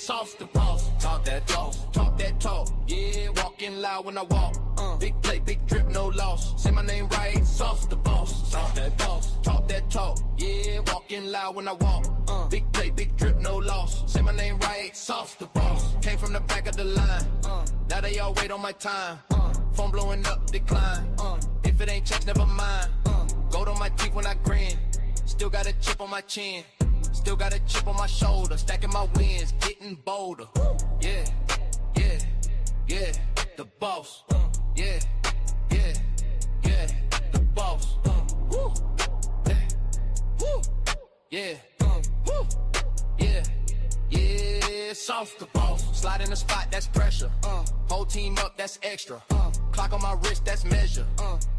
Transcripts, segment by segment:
sauce the boss. Talk that talk, yeah, walking loud when I walk. Big play, big drip, no loss. Say my name right, sauce the boss. Talk that talk, yeah, walking loud when I walk. Big play, big drip, no loss. Say my name right, sauce the boss. Came from the back of the line, now they all wait on my time. Phone blowing up, decline. If it ain't checks, never mind. Gold on my teeth when I grin. Still got a chip on my chin. Still got a chip on my shoulder. Stacking my wins, getting bolder. Yeah, yeah, yeah, the boss. Yeah, yeah, yeah, the boss. Woo. Yeah, woo. Yeah, woo. Yeah, yeah, sauce the boss. Slide in the spot, that's pressure. Whole team up, that's extra. Clock on my wrist, that's measure.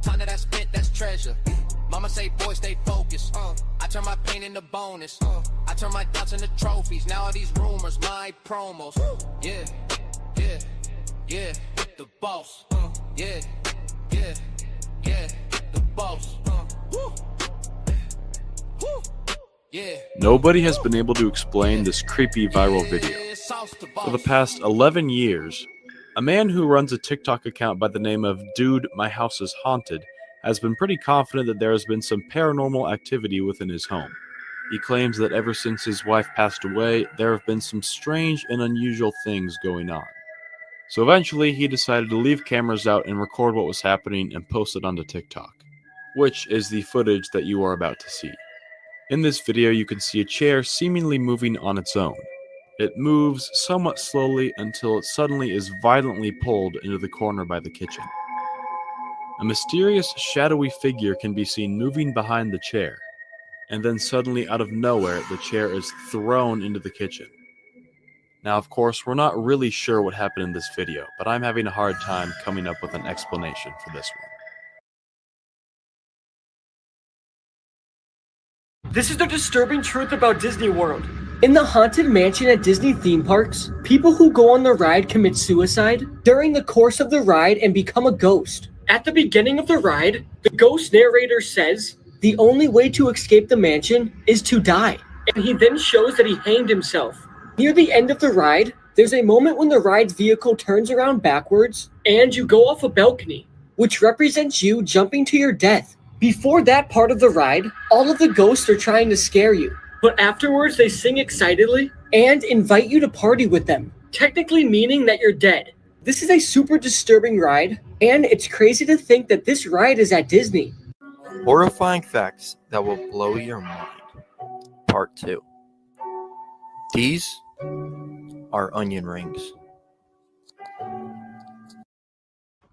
Time that I spent, that's treasure. Mama say, boy, stay focused. I turn my pain into bonus. I turn my doubts into trophies. Now all these rumors, my promos. Yeah, yeah, yeah, the boss. Yeah, yeah, yeah, the boss. Woo. Woo. Yeah. Nobody has been able to explain this creepy viral video. For the past 11 years, a man who runs a TikTok account by the name of Dude, My House is Haunted has been pretty confident that there has been some paranormal activity within his home. He claims that ever since his wife passed away, there have been some strange and unusual things going on. So eventually, he decided to leave cameras out and record what was happening and post it onto TikTok, which is the footage that you are about to see. In this video, you can see a chair seemingly moving on its own. It moves somewhat slowly until it suddenly is violently pulled into the corner by the kitchen. A mysterious, shadowy figure can be seen moving behind the chair, and then suddenly out of nowhere, the chair is thrown into the kitchen. Now, of course, we're not really sure what happened in this video, but I'm having a hard time coming up with an explanation for this one. This is the disturbing truth about Disney World. In the Haunted Mansion at Disney theme parks, people who go on the ride commit suicide during the course of the ride and become a ghost. At the beginning of the ride, the ghost narrator says, the only way to escape the mansion is to die. And he then shows that he hanged himself. Near the end of the ride, there's a moment when the ride's vehicle turns around backwards and you go off a balcony, which represents you jumping to your death. Before that part of the ride, all of the ghosts are trying to scare you. But afterwards, they sing excitedly and invite you to party with them, technically meaning that you're dead. This is a super disturbing ride, and it's crazy to think that this ride is at Disney. Horrifying facts that will blow your mind. Part 2. These are onion rings.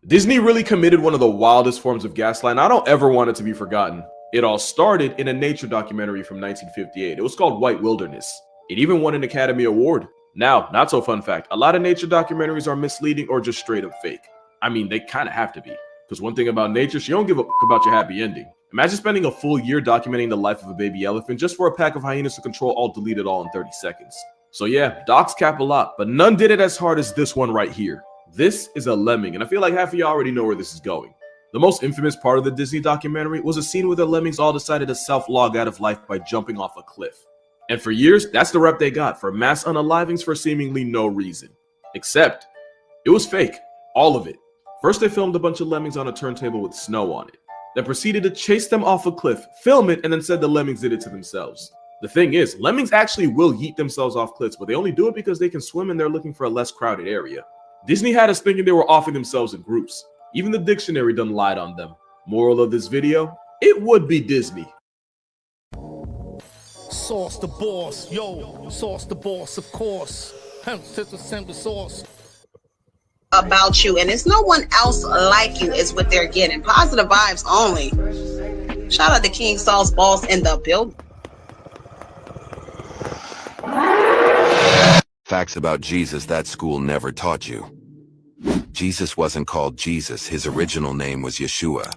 Disney really committed one of the wildest forms of gaslighting. I don't ever want it to be forgotten. It all started in a nature documentary from 1958. It was called White Wilderness. It even won an Academy Award. Now, not so fun fact, a lot of nature documentaries are misleading or just straight up fake. I mean, they kind of have to be. Because one thing about nature, she don't give a about your happy ending. Imagine spending a full year documenting the life of a baby elephant just for a pack of hyenas to control all delete it all in 30 seconds. So yeah, docs cap a lot, but none did it as hard as this one right here. This is a lemming, and I feel like half of y'all already know where this is going. The most infamous part of the Disney documentary was a scene where the lemmings all decided to self-log out of life by jumping off a cliff. And for years, that's the rep they got for mass unalivings for seemingly no reason. Except, it was fake. All of it. First, they filmed a bunch of lemmings on a turntable with snow on it. Then proceeded to chase them off a cliff, film it, and then said the lemmings did it to themselves. The thing is, lemmings actually will yeet themselves off cliffs, but they only do it because they can swim and they're looking for a less crowded area. Disney had us thinking they were offing themselves in groups. Even the dictionary done lied on them. Moral of this video, it would be Disney. Sauce the boss, yo, sauce the boss, of course. Hence, it's a simple sauce. About you, and it's no one else like you is what they're getting. Positive vibes only. Shout out to King Saul's boss in the building. Facts about Jesus that school never taught you. Jesus wasn't called Jesus, his original name was Yeshua.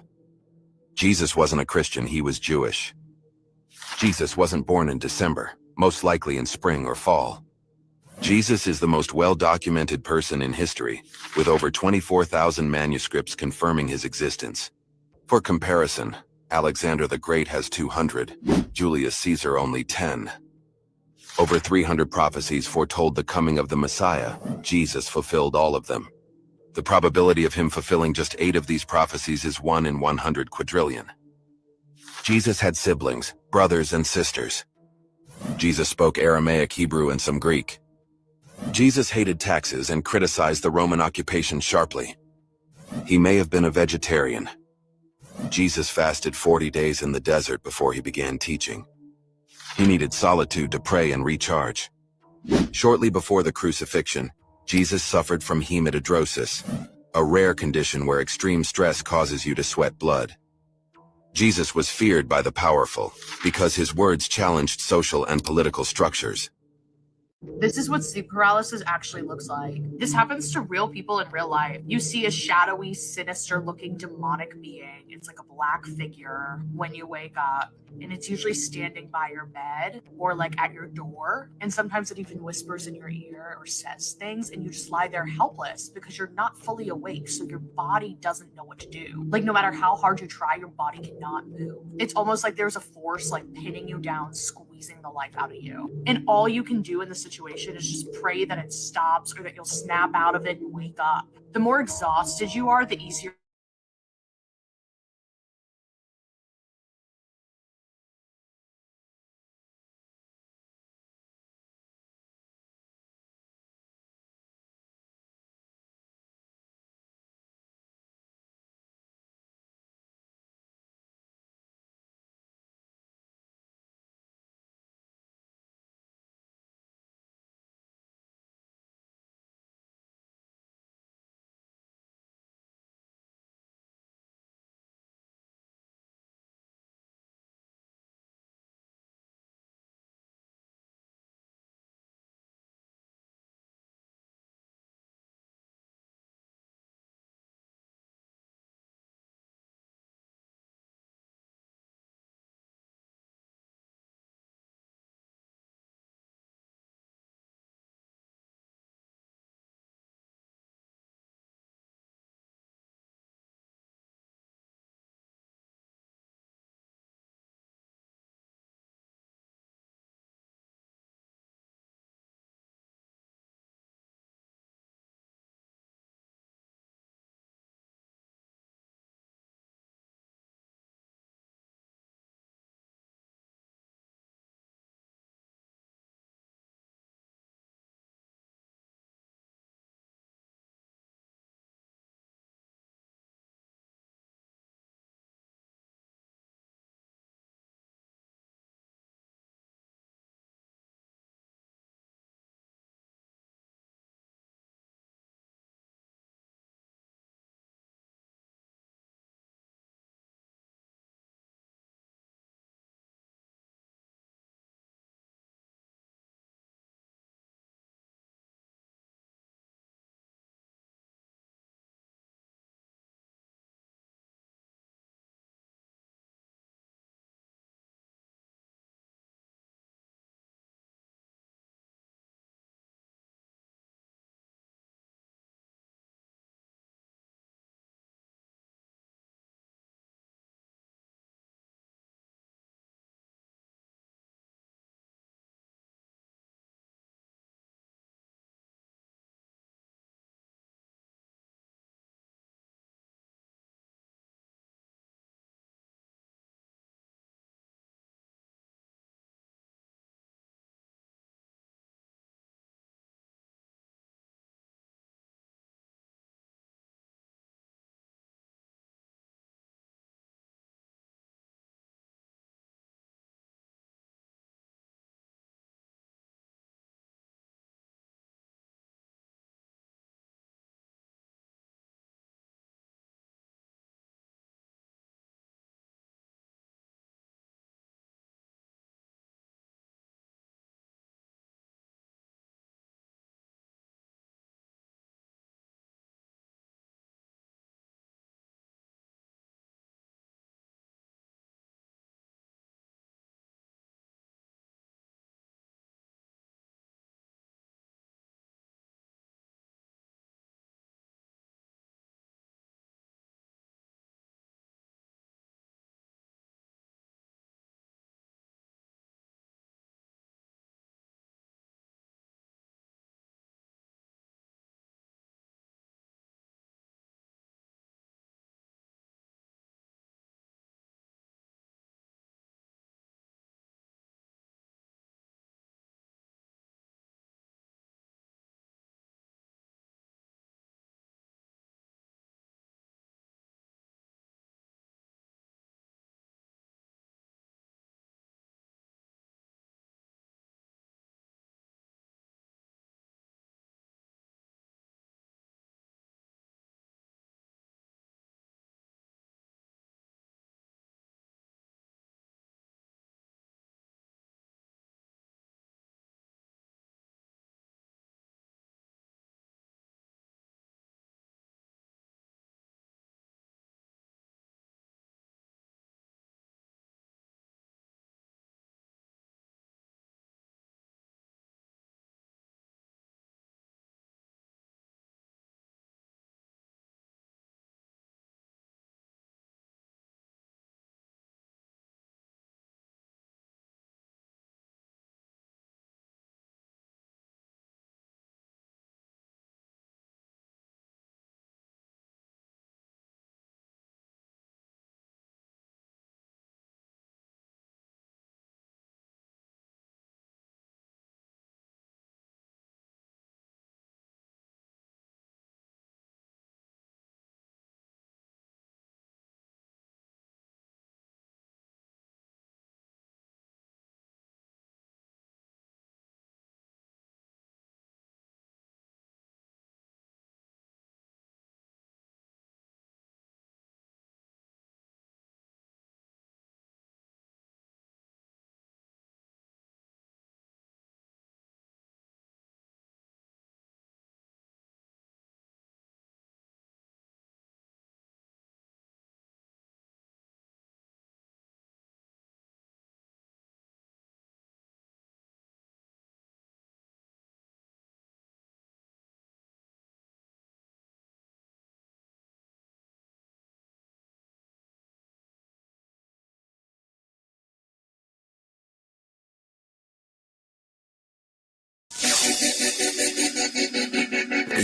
Jesus wasn't a Christian, he was Jewish. Jesus wasn't born in December, most likely in spring or fall. Jesus is the most well-documented person in history, with over 24,000 manuscripts confirming his existence. For comparison, Alexander the Great has 200, Julius Caesar only 10. Over 300 prophecies foretold the coming of the Messiah. Jesus fulfilled all of them. The probability of him fulfilling just 8 of these prophecies is 1 in 100 quadrillion. Jesus had siblings, brothers and sisters. Jesus spoke Aramaic, Hebrew, and some Greek. Jesus hated taxes and criticized the Roman occupation sharply. He may have been a vegetarian. Jesus fasted 40 days in the desert before he began teaching. He needed solitude to pray and recharge. Shortly before the crucifixion, Jesus suffered from hematidrosis, a rare condition where extreme stress causes you to sweat blood. Jesus was feared by the powerful because his words challenged social and political structures. This is what sleep paralysis actually looks like. This happens to real people in real life. You see a shadowy, sinister-looking demonic being. It's like a black figure when you wake up, and it's usually standing by your bed or like at your door. And sometimes it even whispers in your ear or says things, and you just lie there helpless because you're not fully awake, so your body doesn't know what to do. Like no matter how hard you try, your body cannot move. It's almost like there's a force like pinning you down, squeezing the life out of you. And all you can do in the situation is just pray that it stops or that you'll snap out of it and wake up. The more exhausted you are, the easier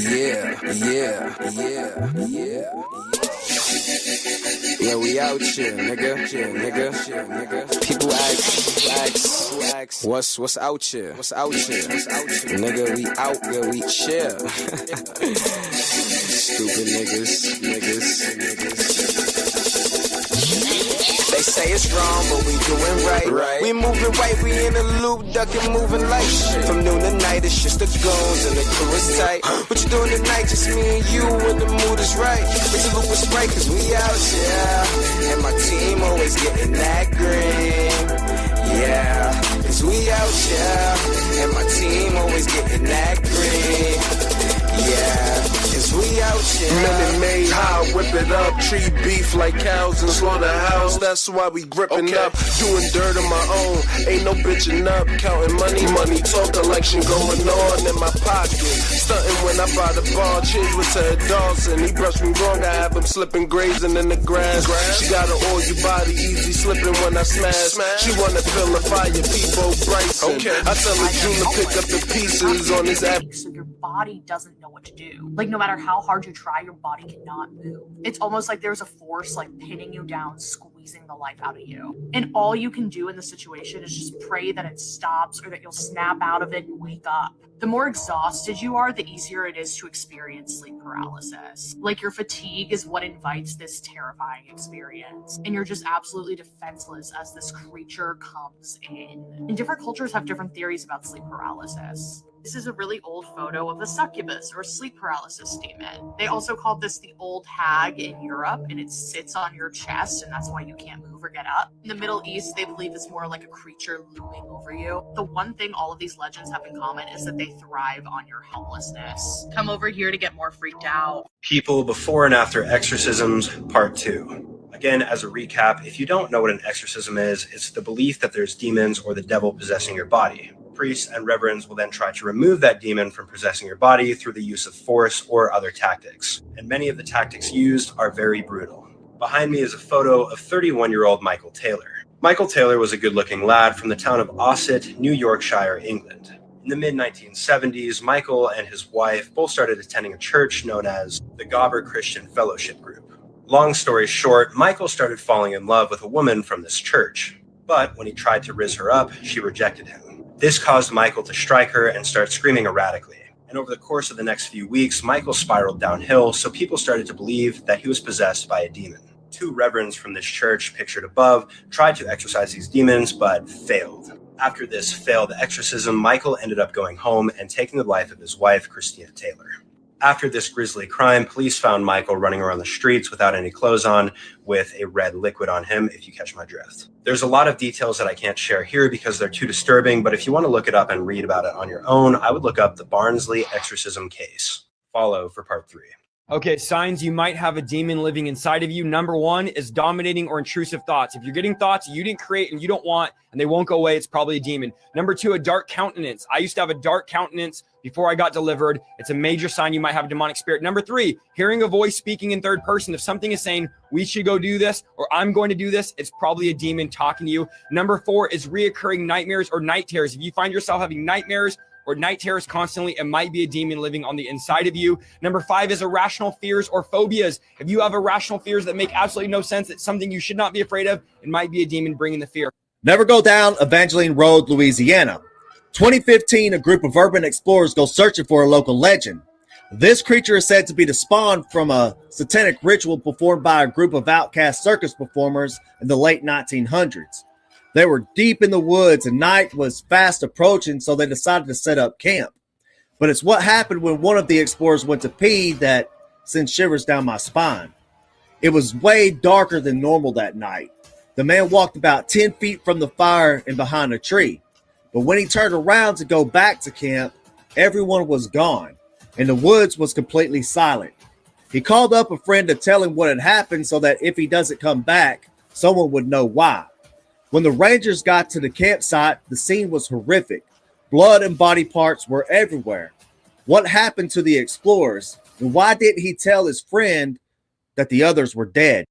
Yeah, we out here, nigga. People ask, what's out here? Nigga, we out here, we chill. Stupid niggas. They say it's wrong, but we doing right. We moving right, we in the loop, ducking, moving like shit. From noon to night, it's just the goons and the crew is tight. What you doing tonight? Just me and you when the mood is right. It's a loop with Sprite, cause we out here. And my team always getting that green. Yeah, cause we out here. And my team always getting that green. Yeah. We out here. Minute Made high, whip it up. Treat beef like cows in slaughterhouse. That's why we gripping up. Doing dirt on my own. Ain't no bitching up. Counting money talk collection going on in my pocket. Stunting when I buy the ball. Change with Ted Dawson. He brushed me wrong. I have him slipping, grazing in the grass. She got an all your body easy slipping when I smash. She wanna feel the fire. People Bryson. I tell her June to pick up the pieces on his app. So your body doesn't know what to do. Like, no matter how hard you try, your body cannot move. It's almost like there's a force like pinning you down, squeezing the life out of you. And all you can do in the situation is just pray that it stops or that you'll snap out of it and wake up. The more exhausted you are, the easier it is to experience sleep paralysis. Like, your fatigue is what invites this terrifying experience. And you're just absolutely defenseless as this creature comes in. And different cultures have different theories about sleep paralysis. This is a really old photo of the succubus or sleep paralysis demon. They also call this the old hag in Europe, and it sits on your chest, and that's why you can't move or get up. In the Middle East, they believe it's more like a creature looming over you. The one thing all of these legends have in common is that they thrive on your helplessness. Come over here to get more freaked out. People before and after exorcisms, part 2. Again, as a recap, if you don't know what an exorcism is, it's the belief that there's demons or the devil possessing your body. Priests and reverends will then try to remove that demon from possessing your body through the use of force or other tactics. And many of the tactics used are very brutal. Behind me is a photo of 31-year-old Michael Taylor. Michael Taylor was a good-looking lad from the town of Ossett, New Yorkshire, England. In the mid-1970s, Michael and his wife both started attending a church known as the Gobber Christian Fellowship Group. Long story short, Michael started falling in love with a woman from this church. But when he tried to rizz her up, she rejected him. This caused Michael to strike her and start screaming erratically. And over the course of the next few weeks, Michael spiraled downhill, so people started to believe that he was possessed by a demon. 2 reverends from this church, pictured above, tried to exorcise these demons, but failed. After this failed exorcism, Michael ended up going home and taking the life of his wife, Christina Taylor. After this grisly crime, police found Michael running around the streets without any clothes on, with a red liquid on him, if you catch my drift. There's a lot of details that I can't share here because they're too disturbing, but if you want to look it up and read about it on your own, I would look up the Barnsley exorcism case. Follow for part 3. Okay, signs you might have a demon living inside of you. Number 1 is dominating or intrusive thoughts. If you're getting thoughts you didn't create and you don't want, and they won't go away, it's probably a demon. Number 2, a dark countenance. I used to have a dark countenance before I got delivered. It's a major sign you might have a demonic spirit. Number 3, hearing a voice speaking in third person. If something is saying, we should go do this, or I'm going to do this, it's probably a demon talking to you. Number 4 is reoccurring nightmares or night terrors. If you find yourself having nightmares or night terrors constantly, it might be a demon living on the inside of you. Number 5 is irrational fears or phobias. If you have irrational fears that make absolutely no sense, it's something you should not be afraid of. It might be a demon bringing the fear. Never go down Evangeline Road, Louisiana. 2015, a group of urban explorers go searching for a local legend. This creature is said to be the spawn from a satanic ritual performed by a group of outcast circus performers in the late 1900s. They were deep in the woods and night was fast approaching, so they decided to set up camp. But it's what happened when one of the explorers went to pee that sent shivers down my spine. It was way darker than normal that night. The man walked about 10 feet from the fire and behind a tree. But when he turned around to go back to camp, everyone was gone, and the woods was completely silent. He called up a friend to tell him what had happened so that if he doesn't come back, someone would know why. When the Rangers got to the campsite, the scene was horrific. Blood and body parts were everywhere. What happened to the explorers? And why didn't he tell his friend that the others were dead?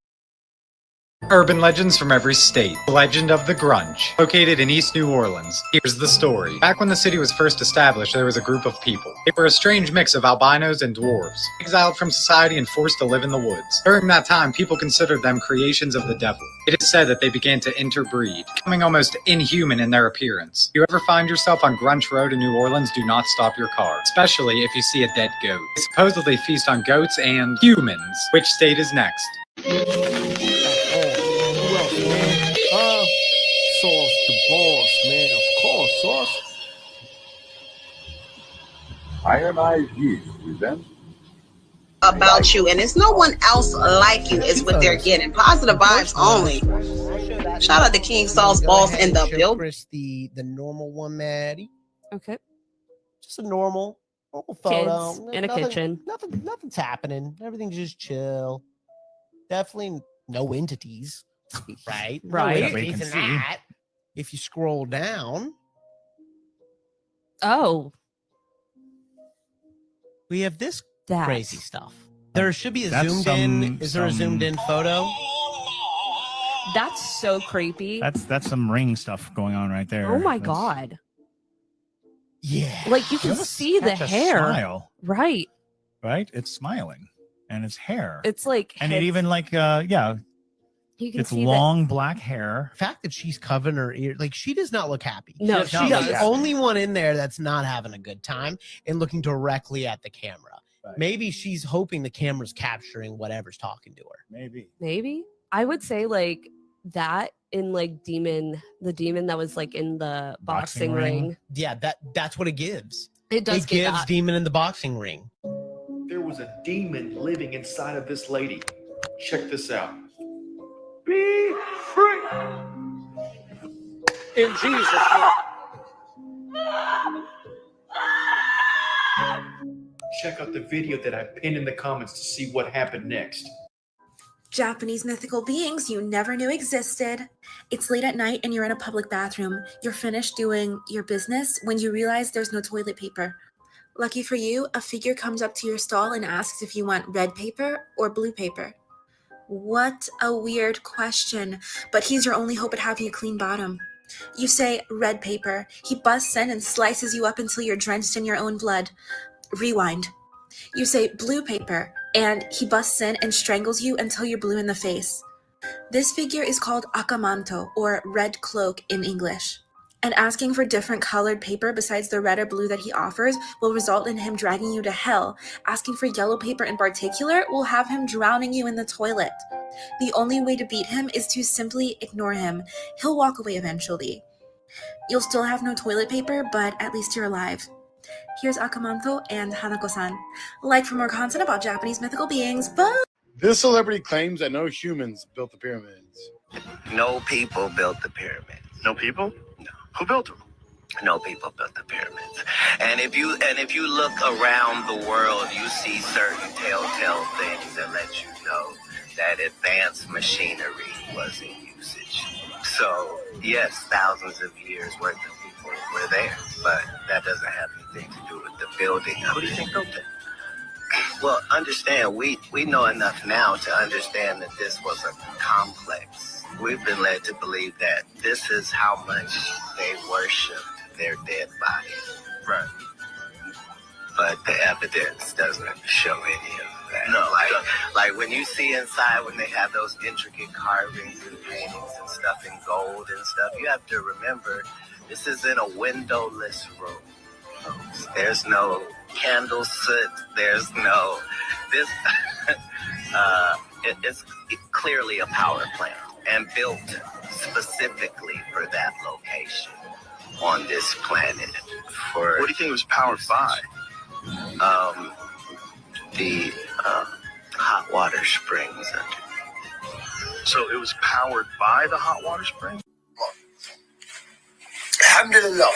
Urban legends from every state. The legend of the Grunge. Located in East New Orleans. Here's the story. Back when the city was first established, there was a group of people. They were a strange mix of albinos and dwarves, exiled from society and forced to live in the woods. During that time, people considered them creations of the devil. It is said that they began to interbreed, becoming almost inhuman in their appearance. If you ever find yourself on Grunge Road in New Orleans, do not stop your car, especially if you see a dead goat. They supposedly feast on goats and humans. Which state is next? Sauce the boss, man. Of course, Sauce. Iron Eyes Yeast presents About you, and it's no one else like you is what they're getting. Positive vibes only. Shout out to King Saul's boss in the building. Chris, the normal one, Maddie. Okay. Just a normal photo. Kids in a kitchen. Nothing's happening. Everything's just chill. Definitely no entities. Right? Right. No entities in that. If you scroll down. Oh. We have this That. crazy stuff. There should be a That's zoomed in. Is there a zoomed in photo? That's so creepy. That's some ring stuff going on right there. Oh my That's- God. Yeah. Like you can Let's see the catch a hair. smile, Right. right? It's smiling, and it's hair. It's like and it head- even like you can it's see long black hair. The fact that she's covering her ear, like she does not look happy. No, she's she the doesn't. only one in there that's not having a good time and looking directly at the camera. Right. Maybe she's hoping the camera's capturing whatever's talking to her. Maybe. I would say like that in like the demon that was like in the boxing ring. Yeah, that's what it gives. It does It give gives that. demon in the boxing ring. There was a demon living inside of this lady. Check this out. Be free. In Jesus' Check out the video that I pinned in the comments to see what happened next. Japanese mythical beings you never knew existed. It's late at night and you're in a public bathroom. You're finished doing your business when you realize there's no toilet paper. Lucky for you, a figure comes up to your stall and asks if you want red paper or blue paper. What a weird question, but he's your only hope at having a clean bottom. You say red paper. He busts in and slices you up until you're drenched in your own blood. Rewind. You say blue paper, and he busts in and strangles you until you're blue in the face. This figure is called akamanto, or red cloak in English. And asking for different colored paper besides the red or blue that he offers will result in him dragging you to hell. Asking for yellow paper in particular will have him drowning you in the toilet. The only way to beat him is to simply ignore him. He'll walk away eventually. You'll still have no toilet paper, but at least you're alive. Here's Akamanto and Hanako-san. Like for more content about Japanese mythical beings, bye! This celebrity claims that no humans built the pyramids. No people built the pyramids. No people? No. Who built them? No people built the pyramids. And if you look around the world, you see certain telltale things that let you know that advanced machinery was in usage. So yes, thousands of years worth of people were there, but that doesn't have anything to do with the building. Who do you think built it? Well, understand, we know enough now to understand that this was a complex. We've been led to believe that this is how much they worshipped their dead bodies. Right. But the evidence doesn't show any of that. No, like when you see inside, when they have those intricate carvings and paintings and stuff in gold and stuff, you have to remember this is in a windowless room. Folks. There's no candle soot. There's no this. It's clearly a power plant and built specifically for that location on this planet. For what do you think it was powered by? The hot water springs. So it was powered by the hot water spring? Alhamdulillah.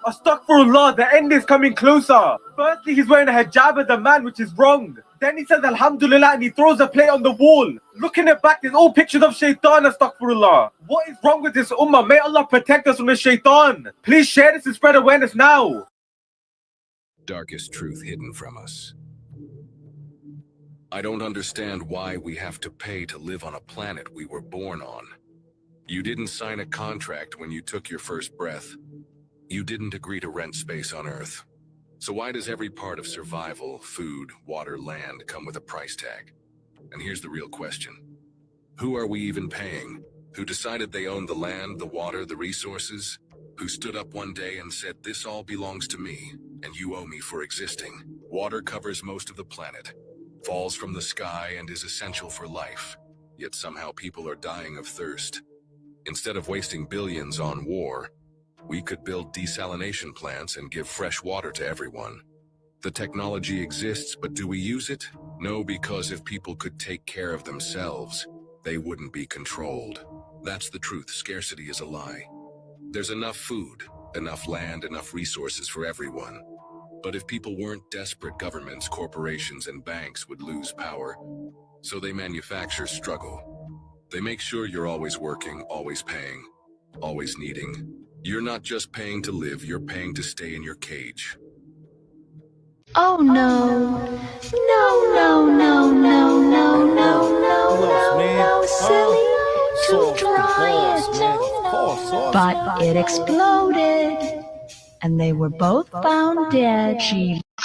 Astaghfirullah, the end is coming closer. Firstly, he's wearing a hijab as a man, which is wrong. Then he says Alhamdulillah and he throws a plate on the wall. Looking at back, there's all pictures of shaitan, astaghfirullah. What is wrong with this ummah? May Allah protect us from the shaitan. Please share this and spread awareness now. Darkest truth hidden from us. I don't understand why we have to pay to live on a planet we were born on. You didn't sign a contract when you took your first breath. You didn't agree to rent space on Earth. So why does every part of survival, food, water, land, come with a price tag? And here's the real question. Who are we even paying? Who decided they owned the land, the water, the resources? Who stood up one day and said, this all belongs to me, and you owe me for existing? Water covers most of the planet, falls from the sky, and is essential for life. Yet somehow people are dying of thirst. Instead of wasting billions on war, we could build desalination plants and give fresh water to everyone. The technology exists, but do we use it? No, because if people could take care of themselves, they wouldn't be controlled. That's the truth. Scarcity is a lie. There's enough food, enough land, enough resources for everyone. But if people weren't desperate, governments, corporations, and banks would lose power. So they manufacture struggle. They make sure you're always working, always paying, always needing. You're not just paying to live, you're paying to stay in your cage. Oh no. No, no, no, no, no, no, no, no, silly. Too dry it. But it exploded. And they were both found dead.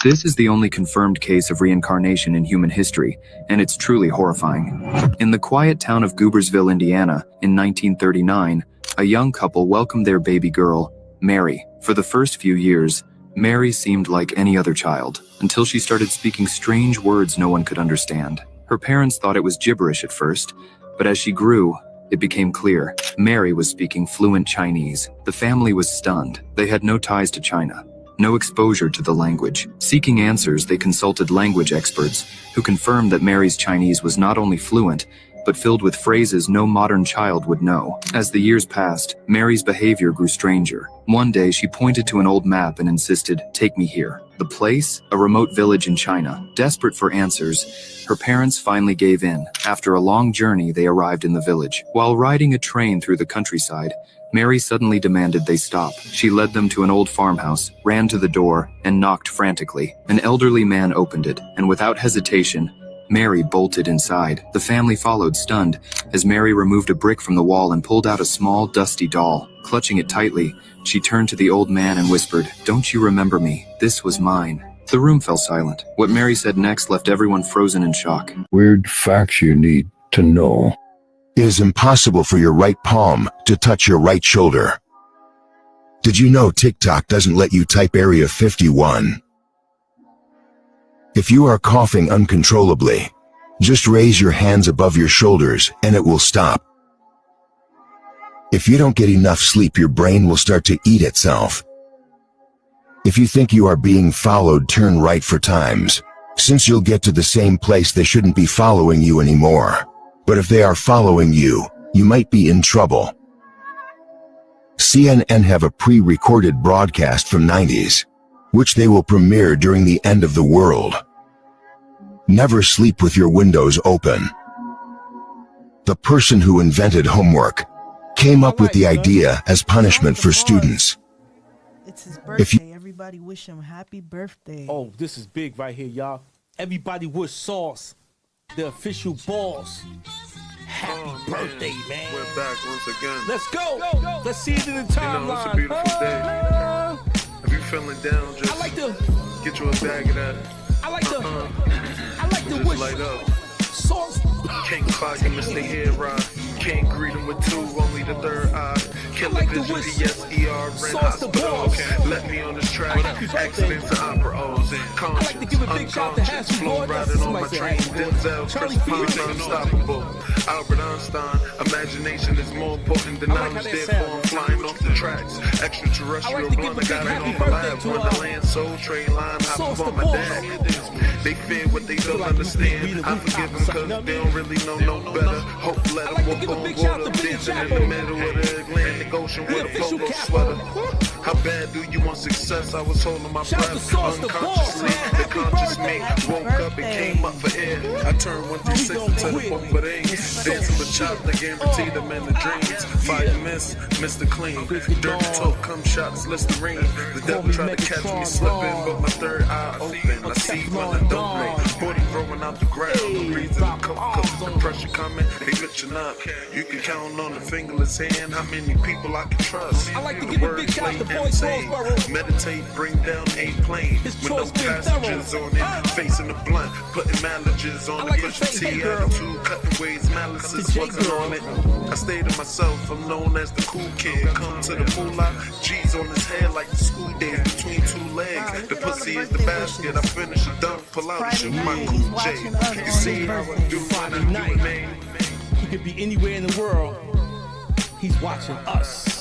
This is the only confirmed case of reincarnation in human history, and it's truly horrifying. In the quiet town of Goobersville, Indiana, in 1939, a young couple welcomed their baby girl, Mary. For the first few years, Mary seemed like any other child, until she started speaking strange words no one could understand. Her parents thought it was gibberish at first, but as she grew, it became clear. Mary was speaking fluent Chinese. The family was stunned. They had no ties to China, no exposure to the language. Seeking answers, they consulted language experts, who confirmed that Mary's Chinese was not only fluent, but filled with phrases no modern child would know. As the years passed, Mary's behavior grew stranger. One day, she pointed to an old map and insisted, "Take me here." The place? A remote village in China. Desperate for answers, her parents finally gave in. After a long journey, they arrived in the village. While riding a train through the countryside, Mary suddenly demanded they stop. She led them to an old farmhouse, ran to the door, and knocked frantically. An elderly man opened it, and without hesitation, Mary bolted inside. The family followed, stunned, as Mary removed a brick from the wall and pulled out a small, dusty doll. Clutching it tightly, she turned to the old man and whispered, "Don't you remember me? This was mine." The room fell silent. What Mary said next left everyone frozen in shock. Weird facts you need to know. It is impossible for your right palm to touch your right shoulder. Did you know TikTok doesn't let you type Area 51? If you are coughing uncontrollably, just raise your hands above your shoulders and it will stop. If you don't get enough sleep, your brain will start to eat itself. If you think you are being followed, turn right 4 times. Since you'll get to the same place, they shouldn't be following you anymore. But if they are following you, you might be in trouble. CNN have a pre-recorded broadcast from 90s, which they will premiere during the end of the world. Never sleep with your windows open. The person who invented homework came up with the idea as punishment for students. It's his birthday. Everybody wish him happy birthday. Oh, this is big right here, y'all. Everybody wish Sauce, the official boss, happy birthday, man. We're back once again. Let's go. Let's see it in the timeline. You know, it's a beautiful day. If you feeling down, just get you a bag of that. I like the just light up. Sauce. Can't clock him and stay here, right? Can't greet him with 2, only the 3rd eye. Killer vision, PSER, rent hospital. Let me on this track. Accidents to opera O's. Conscious, unconscious. Flow riding on my train. Denzel, Chris Pine, unstoppable. Albert Einstein, imagination is more important than knowledge. Therefore, I'm flying off the tracks. Extraterrestrial blunt, I got it on my lap. Wonderland, soul train line, hopping on my dad. They fear what they don't understand. I forgive them cause they don't really know no better. Hope let them walk on water, dancing in the middle of the Atlantic Ocean with a polo sweater. How bad do you want success? I was holding my breath unconsciously. The conscious me woke up and came up for air. I turned 136 into the book, but ain't dancing with chops. I guarantee them in the dreams. Fire miss, Mr. Clean. Dirty talk, come shots, Listerine. The devil tried to catch me slipping, but my 3rd eye open. I see when I don't play. growing out the ground. The reason to come, cause the pressure coming, they bitching up. You can count on the fingerless hand how many people I can trust. I like to The give a word big shout to play Boys insane. Roseboro. Meditate, bring down a plane. With no choice been passengers thorough. on it. Facing the blunt, putting mileages on I the like to push say, hey, T girl. attitude, cutting ways, malices wasn't on it. I stayed to myself, I'm known as the cool kid. Come to the moolah, G's on his head like the school days between two legs. The pussy is the basket, I finish a dunk, pull out and shoot my cool J. You see how I do Friday when I night. do, man. He could be anywhere in the world. He's watching us.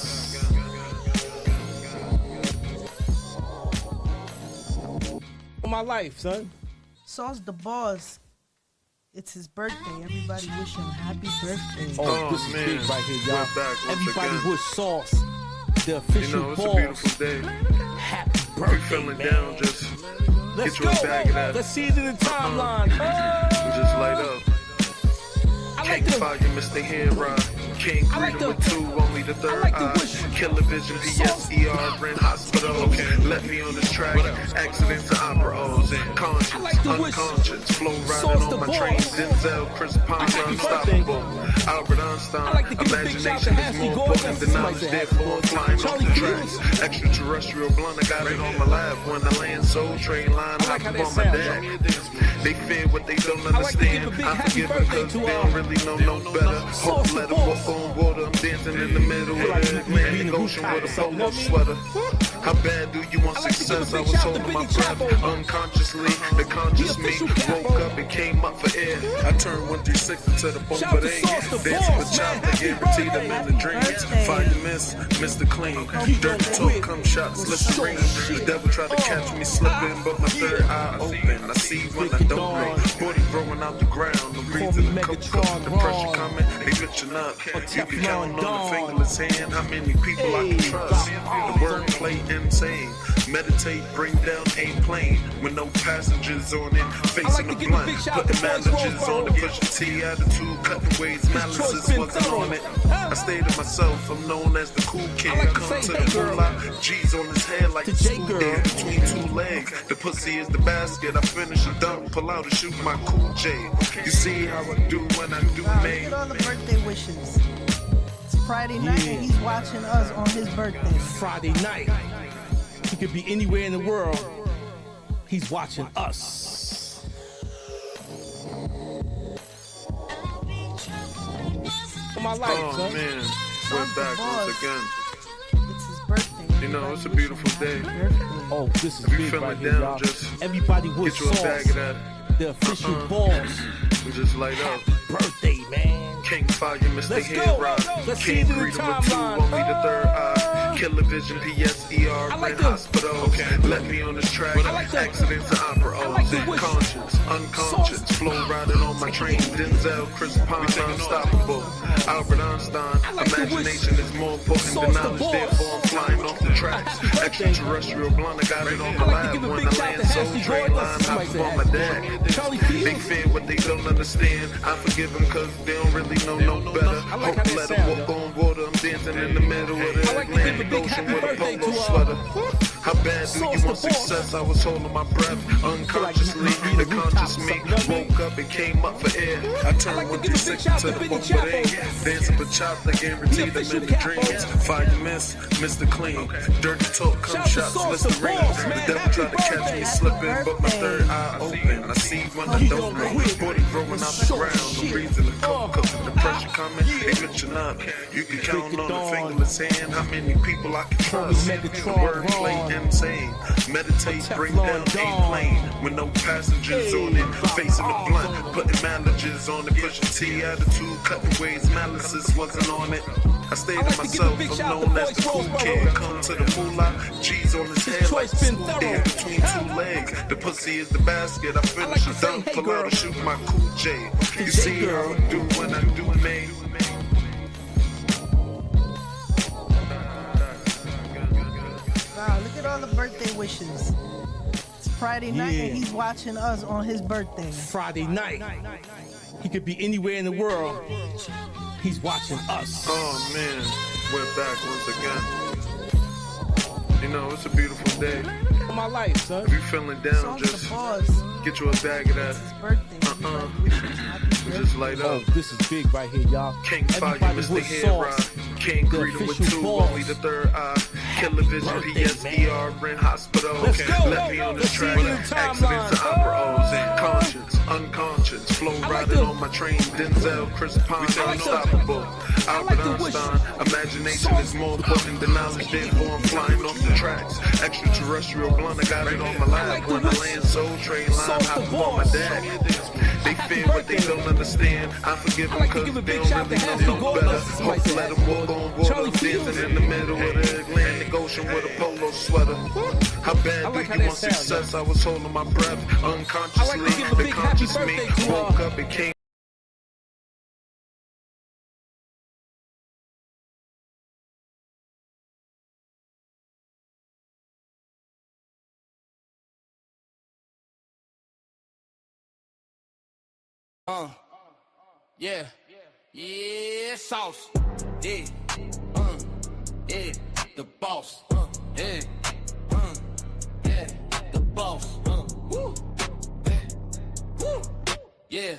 My life, son. Sauce the boss. It's his birthday. Everybody wish him happy birthday. Oh, this is man. big right here, y'all. We're back once Everybody again. wish Sauce, the official You know, it's a boss, beautiful day. happy If you birthday, feeling man. down, just Let's get you a go. bag of that. Let's see it in the timeline. Just light up. I Can't like to, fire, miss the hand ride. Can't I like greet him to- with two, only the third like to eye. wish- Killer vision, PSER, Brent Hospital. Let me on this track. Accidents to opera O's and conscious, like to wish unconscious. Flow Sauce riding the on my boss. train. Denzel, Chris Pine, unstoppable. Albert Einstein. I like to give a big shout to Imagination is Ashley more Gordon. important than knowledge. Therefore, I'm flying off Charlie the tracks. Fields. Extraterrestrial blunt, I got it on my lap. When I land soul train line, I like hop how up that on my sounds, dad. They fear what they don't I like to give understand. a big I happy forgive them birthday cause to, they don't really know no better. Hope Sauce let the them walk boss. on water. I'm dancing in the middle of the Atlantic Ocean with a polo sweater. How bad do you want I like to give a success? I big was shout to holding my Biggie breath Chapo. unconsciously. The conscious me woke up and came up for air. I turned 136 into the bomb, Shout but to ain't Sauce the dancing with boss, man. child. I Happy guarantee them birthday. in the dreams. Birthday. Fire miss, Mr. Clean. Dirty talk, come shots, listen ring. The devil tried to catch me slipping, but my third eye open. I see when I don't know. Body growing out the ground. The reason the coke, the pressure coming, they bitching up. You can count on the fingerless hand how many people I can trust. The word play insane. Meditate, bring down a plane with no passengers on it. Facing the blunt, putting managers on the push T attitude, cutting ways, malices wasn't on it. I stayed to myself, I'm known as the cool kid. Come to the moolah, G's on his head like the school day between two legs. The pussy is the basket, I finish a dunk, pull out and shoot my cool J. You see how I do when I do, Wow, look man. at all the birthday wishes. It's Friday night and he's watching us on his birthday. Friday night. He could be anywhere in the world. He's watching us. For my life, Oh son. man, we're back once again. It's his birthday. You know, it's a beautiful day. Oh, this is If you big feeling right here, down, y'all. just Everybody with get you a Sauce, bag of that. the official boss. We just light up. Birthday, man. Can't fire, Mr. Let's Head go. Rock. Let's see it Can't in the greet him with two, timeline. only the third eye. Killer vision, PSER, I like Brent to- Hospital. Let me on this track. I like to- Accidents to opera I like to O's. wish- Conscious, unconscious. Flow riding on my train. Denzel, Chris Pine, unstoppable. Albert Einstein. like to wish Imagination is more important than Sauce the knowledge. boss. Therefore, I'm flying off the tracks. Extraterrestrial blunt, I got it on the I like to lab. give a When big I shout land to soul Ashley train Gordon. line, That's hop somebody on my dad. Charlie They Fields. fear what they don't understand. I forgive them cause they don't really know no better. I like how Hope that let them sound, walk on water. I'm dancing in the middle of the I like to give a Atlantic big Ocean happy with a birthday polo to, sweater. How bad do Sauce you the want boss. success? I was holding my breath unconsciously. The conscious me woke up and came up for air. I turned like to give a big 136 shout to to the Biggie bomb, but Chapo. ain't dancing for chops. I guarantee them official in the capo. dreams. Fire miss, Mr. Clean. Dirty talk, come Shout to shots, Sauce listen the ring. boss, The man. devil Happy tried to catch birthday. me Happy slipping, but my birthday. third eye open. I see when I don't know. Body growing out the ground. The reason the coke, the pressure coming, they bitching up. You can count on the fingerless hand how many people I can trust. The word play insane. Meditate, bring down a plane with no passengers on it. Facing the blunt, putting managers on it. Pushing T attitude, cutting ways, malices wasn't on it. I stayed to myself, I'm known as the cool kid. Come to the moolah, G's on his head like the school day between two legs. The pussy is the basket, I finish a dunk, pull out and shoot my cool J. You see how I do when I do, man. Wow, look at all the birthday wishes. It's Friday night Yeah. and he's watching us on his birthday. Friday night. He could be anywhere in the world. He's watching us. Oh man, we're back once again. You know, it's a beautiful day. of my life, son. If you feeling down, just get you a bag of that. Just light up. Oh, this is big right here, y'all. King Fire, Mr. Head King greet him with two, only the third eye. Killer Vision, PSER in hospital. Let me on the track. Accidents to opera O's and conscience, unconscious. Flow riding on my train. Denzel, Chris Pine, unstoppable. Albert Einstein, imagination is more potent than knowledge. Therefore, I'm flying off the tracks. Extraterrestrial blunt, I got it on my lap. When I land Soul Train line, hopping on my dad. They fear what they don't understand. I forgive them because they don't really know no better. Hope to let them walk on water. I'm dancing in the middle of the Atlantic Ocean with a polo sweater. How bad do you want success? I was holding my breath unconsciously. The conscious me woke up and came. Yeah, yeah, sauce, yeah, yeah, the boss, yeah, yeah, the boss, woo, yeah, woo, yeah.